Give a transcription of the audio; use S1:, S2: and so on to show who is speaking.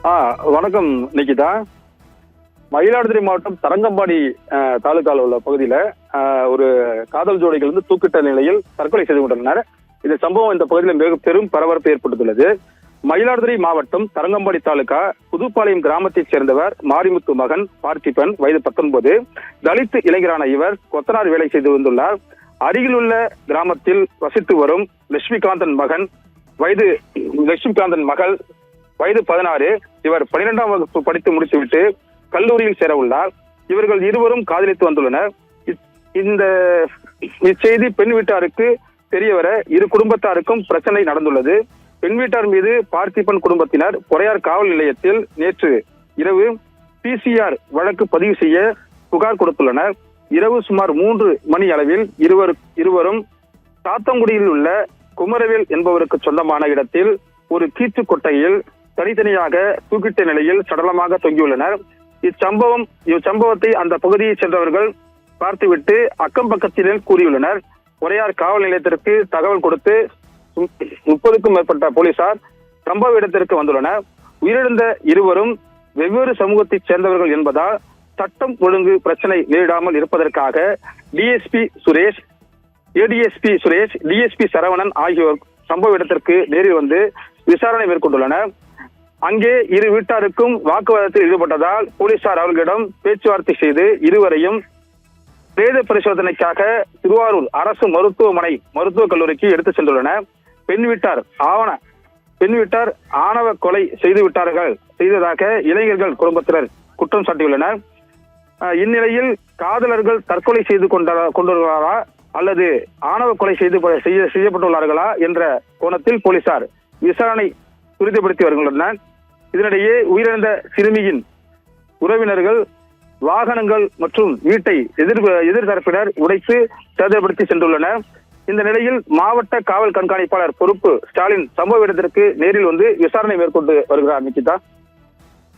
S1: வணக்கம் நிகிதா. மயிலாடுதுறை மாவட்டம் தரங்கம்பாடி தாலுகாவில் உள்ள பகுதியில ஒரு காதல் ஜோடிகள் வந்து தூக்கிட்ட நிலையில் தற்கொலை செய்து கொண்டனர். இந்த சம்பவம் இந்த பகுதியில் மிக பெரும் பரபரப்பு ஏற்பட்டுள்ளது. மயிலாடுதுறை மாவட்டம் தரங்கம்பாடி தாலுகா புதுப்பாளையம் கிராமத்தைச் சேர்ந்தவர் மாரிமுத்து மகன் பார்த்திபன், வயது 19. தலித் இளைஞரான இவர் கொத்தனார் வேலை செய்து வந்துள்ளார். அருகிலுள்ள கிராமத்தில் வசித்து வரும் லட்சுமிகாந்தன் மகள் வயது 16. இவர் 12ஆம் வகுப்பு படித்து முடித்துவிட்டு கல்லூரியில் சேர உள்ளார். இவர்கள் இருவரும் காதலித்து வந்துள்ளனர். இந்த இச்செய்தி பெண் வீட்டாருக்கு தெரியவர இரு குடும்பத்தாருக்கும் பிரச்சனை நடந்துள்ளது. பெண் வீட்டார் மீது பார்த்திபன் குடும்பத்தினர் பொறையார் காவல் நிலையத்தில் நேற்று இரவு PCR வழக்கு பதிவு செய்ய புகார் கொடுத்துள்ளனர். இரவு சுமார் 3 மணி அளவில் இருவரும் சாத்தங்குடியில் உள்ள குமரவேல் என்பவருக்கு சொந்தமான இடத்தில் ஒரு கீற்று கொட்டையில் தனித்தனியாக தூக்கிட்ட நிலையில் சடலமாக தொங்கியுள்ளனர். இச்சம்பவத்தை அந்த பகுதியை சென்றவர்கள் பார்த்துவிட்டு அக்கம் பக்கத்தினர் கூறியுள்ளனர். பொறையார் காவல் நிலையத்திற்கு தகவல் கொடுத்து 30க்கும் மேற்பட்ட போலீசார் சம்பவ இடத்திற்கு வந்துள்ளனர். உயிரிழந்த இருவரும் வெவ்வேறு சமூகத்தைச் சேர்ந்தவர்கள் என்பதால் சட்டம் ஒழுங்கு பிரச்சனை நேரிடாமல் இருப்பதற்காக DSP Suresh, ADSP Suresh, DSP Saravanan ஆகியோர் சம்பவ இடத்திற்கு நேரில் வந்து விசாரணை மேற்கொண்டுள்ளனர். அங்கே இரு வீட்டாருக்கும் வாக்குவாதத்தில் ஈடுபட்டதால் போலீசார் அவர்களிடம் பேச்சுவார்த்தை செய்து இருவரையும் பிரேத பரிசோதனைக்காக திருவாரூர் அரசு மருத்துவக் கல்லூரிக்கு எடுத்து சென்றுள்ளனர். பெண் வீட்டார் ஆணவ கொலை செய்ததாக இளைஞர்கள் குடும்பத்தினர் குற்றம் சாட்டியுள்ளனர். இந்நிலையில் காதலர்கள் தற்கொலை செய்து கொண்டுள்ளாரா அல்லது ஆணவ கொலை செய்யப்பட்டுள்ளார்களா என்ற கோணத்தில் போலீசார் விசாரணை துரிதப்படுத்தி வருகின்றனர். இதனிடையே உயிரிழந்த சிறுமியின் உறவினர்கள் வாகனங்கள் மற்றும் வீட்டை எதிர்த்தரப்பினர் உடைத்து சேதப்படுத்தி சென்றுள்ளனர். இந்த நிலையில் மாவட்ட காவல் கண்காணிப்பாளர் பொறுப்பு ஸ்டாலின் சம்பவ இடத்திற்கு நேரில் வந்து விசாரணை மேற்கொண்டு வருகிறார். நிகிதா.